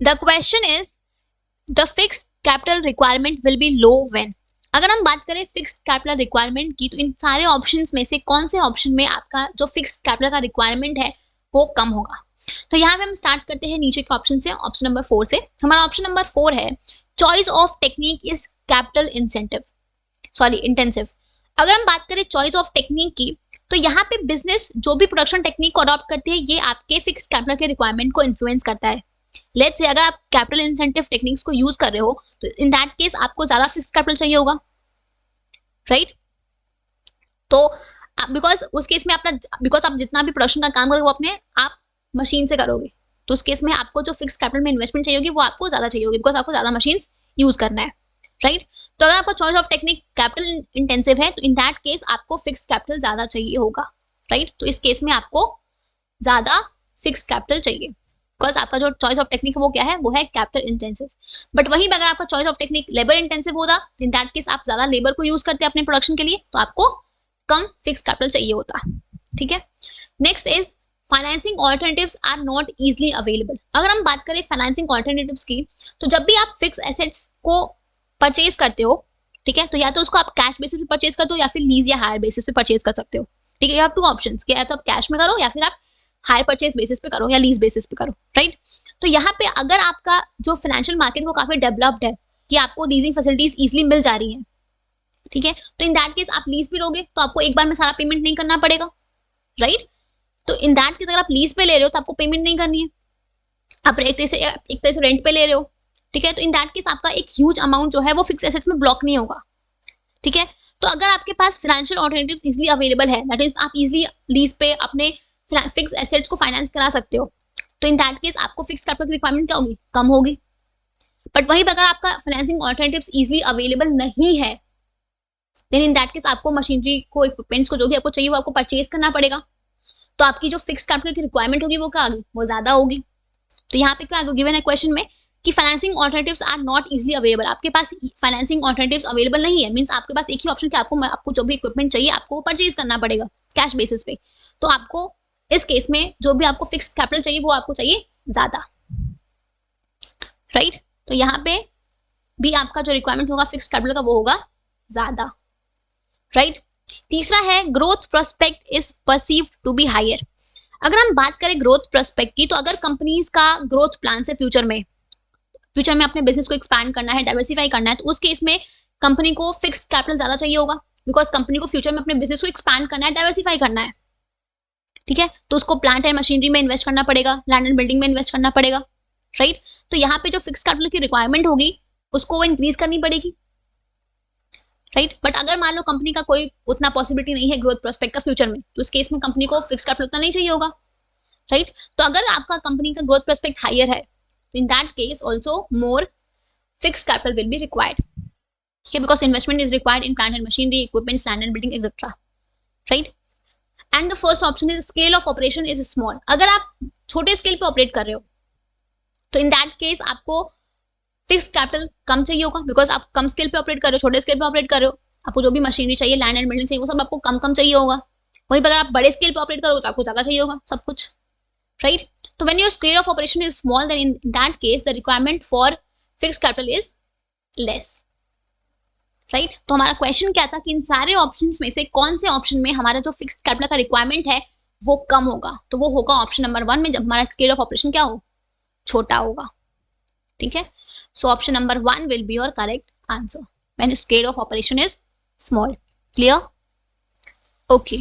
The question is the fixed capital requirement will be low when. अगर हम बात करें फिक्स्ड कैपिटल रिक्वायरमेंट की, तो इन सारे ऑप्शंस में से कौन से ऑप्शन में आपका जो फिक्स्ड कैपिटल का रिक्वायरमेंट है वो कम होगा। तो यहाँ पे हम स्टार्ट करते हैं नीचे के ऑप्शन से, ऑप्शन नंबर 4 से। हमारा ऑप्शन नंबर 4 है choice of technique is capital intensive. अगर हम बात करें चॉइस ऑफ टेक्निक की, तो यहाँ पे बिजनेस जो भी प्रोडक्शन टेक्निक को अडॉप्ट करती है ये आपके फिक्स्ड कैपिटल के रिक्वायरमेंट को इन्फ्लुएंस करता है। लेट्स से अगर आप कैपिटल इंसेंटिव टेक्निक्स को यूज कर रहे हो तो इन दैट केस आपको ज्यादा फिक्स्ड कैपिटल चाहिए होगा, राइट। तो बिकॉज उस केस में बिकॉज आप जितना भी प्रोडक्शन का काम करोगे वो अपने आप मशीन से करोगे, तो उस केस में आपको जो फिक्स्ड कैपिटल में इन्वेस्टमेंट चाहिए होगी वो आपको ज्यादा चाहिए होगी, बिकॉज आपको ज्यादा मशीन यूज करना है, राइट। तो अगर आपका choice of technique capital intensive है तो इन दैट केस आपको फिक्स्ड कैपिटल ज्यादा चाहिए होगा, राइट। तो इस केस में आपको ज्यादा फिक्स्ड कैपिटल चाहिए, बिकॉज आपका जो चॉइस ऑफ टेक्निक वो क्या है, वो है कैपिटल इंटेंसिव। बट वहीं अगर आपका choice of technique labour intensive होता तो इन दैट केस आप ज्यादा लेबर को यूज करते हैं अपने प्रोडक्शन के लिए, तो आपको कम फिक्स्ड कैपिटल चाहिए होता, ठीक है। Next is financing alternatives are not easily available. अगर हम बात करें फाइनेंसिंग ऑल्टरनेटिव्स की, तो जब भी आप फिक्स एसेट्स को परचेज करते हो, ठीक है, तो या तो उसको आप कैश बेसिस पे परचेज करते हो या फिर लीज या हायर बेसिस पे परचेज कर सकते हो, ठीक है। यू हैव टू ऑप्शंस कि या तो आप कैश में करो या फिर आप हायर परचेज बेसिस पे करो या लीज बेसिस पे करो, राइट। तो यहाँ पे अगर आपका जो फाइनेंशियल मार्केट वो काफी डेवलप्ड है कि आपको लीजिंग फैसिलिटीज इजीली मिल जा रही है, ठीक है, तो इन दैट केस आप लीज पे लोगे तो आपको एक बार में सारा पेमेंट नहीं करना पड़ेगा, राइट। तो इन दैट केस अगर आप लीज पे ले रहे हो तो आपको पेमेंट नहीं करनी है, आप एक तरह से रेंट पे ले रहे हो, ठीक है। तो इन दैट केस आपका एक ह्यूज अमाउंट जो है वो फिक्स एसेट्स में ब्लॉक नहीं होगा, ठीक है। तो अगर आपके पास फाइनेंशियल ऑल्टरनेटिव्स इजीली अवेलेबल है, दैट इज आप इजीली लीज पे अपने फिक्स एसेट्स को फाइनेंस करा सकते हो, तो इन दैट केस आपको फिक्स कैपिटल की रिक्वायरमेंट क्या होगी, कम होगी। बट वहीं अगर आपका फाइनेंसिंग ऑल्टरनेटिव्स इजीली अवेलेबल नहीं है, देन इन दैट केस आपको मशीनरी को, इक्विपमेंट्स को, जो भी आपको चाहिए वो आपको परचेज करना पड़ेगा, तो आपकी जो फिक्स कैपिटल की रिक्वायरमेंट होगी वो क्या होगी, वो ज्यादा होगी। तो यहाँ पे क्या गिवन है क्वेश्चन में कि financing alternatives are not easily available, आपके पास फाइनेंसिंग ऑल्टरनेटिव्स अवेलेबल नहीं है, मींस आपके पास एक ही ऑप्शन कि आपको जो भी इक्विपमेंट चाहिए आपको परचेज करना पड़ेगा कैश बेसिस पे, तो आपको इस केस में जो भी आपको फिक्स कैपिटल चाहिए वो आपको चाहिए ज्यादा, राइट। तो यहाँ पे भी आपका जो रिक्वायरमेंट होगा फिक्स कैपिटल का वो होगा ज्यादा, राइट। तीसरा है growth prospect is perceived to be higher. अगर हम बात करें ग्रोथ प्रोस्पेक्ट की, तो अगर कंपनीज का ग्रोथ प्लान से फ्यूचर में अपने बिजनेस को एक्सपैंड करना है, डाइवर्सिफाई करना है, तो उस केस में कंपनी को फिक्स्ड कैपिटल ज्यादा चाहिए होगा, बिकॉज कंपनी को फ्यूचर में अपने बिजनेस को एक्सपैंड करना है, डाइवर्सिफाई करना है, ठीक है। तो उसको प्लांट एंड मशीनरी में इन्वेस्ट करना पड़ेगा, लैंड एंड बिल्डिंग में इन्वेस्ट करना पड़ेगा, राइट। तो यहाँ पे जो फिक्स्ड कैपिटल की रिक्वायरमेंट होगी उसको वो इंक्रीज करनी पड़ेगी, राइट। बट अगर मान लो कंपनी का कोई उतना पॉसिबिलिटी नहीं है ग्रोथ प्रोस्पेक्ट का फ्यूचर में, तो उस केस में कंपनी को फिक्स्ड कैपिटल उतना नहीं चाहिए होगा, राइट। तो अगर आपका कंपनी का ग्रोथ प्रोस्पेक्ट हायर है, तो इन that case also more fixed capital will be required, ठीक है, because investment is required in plant and machinery, equipments, land and building etcetera, right. And the first option is scale of operation is small. अगर आप छोटे scale पे operate कर रहे हो तो इन दैट केस आपको फिक्स्ड कैपिटल कम चाहिए होगा, बिकॉज आप कम स्केल पे ऑपरेट कर रहे हो, छोटे स्केल पे ऑपरेट कर रहे हो, आपको जो भी मशीनरी चाहिए, लैंड एंड बिल्डिंग चाहिए, वो सब आपको कम कम चाहिए होगा। वहीं पर अगर आप बड़े स्केल पे ऑपरेट करोगे तो आपको ज्यादा चाहिए होगा सब कुछ, राइट। तो when your scale of operation is small, then in that case the requirement for fixed capital is less, right. तो हमारा क्वेश्चन क्या था कि इन सारे ऑप्शंस में से कौन से ऑप्शन में हमारा जो फिक्स्ड कैपिटल का रिक्वायरमेंट है वो कम होगा, तो वो होगा ऑप्शन नंबर 1 में, जब हमारा स्केल ऑफ ऑपरेशन क्या हो, छोटा होगा, ठीक है। So option number 1 will be your correct answer when scale of operation is small. Clear? Okay.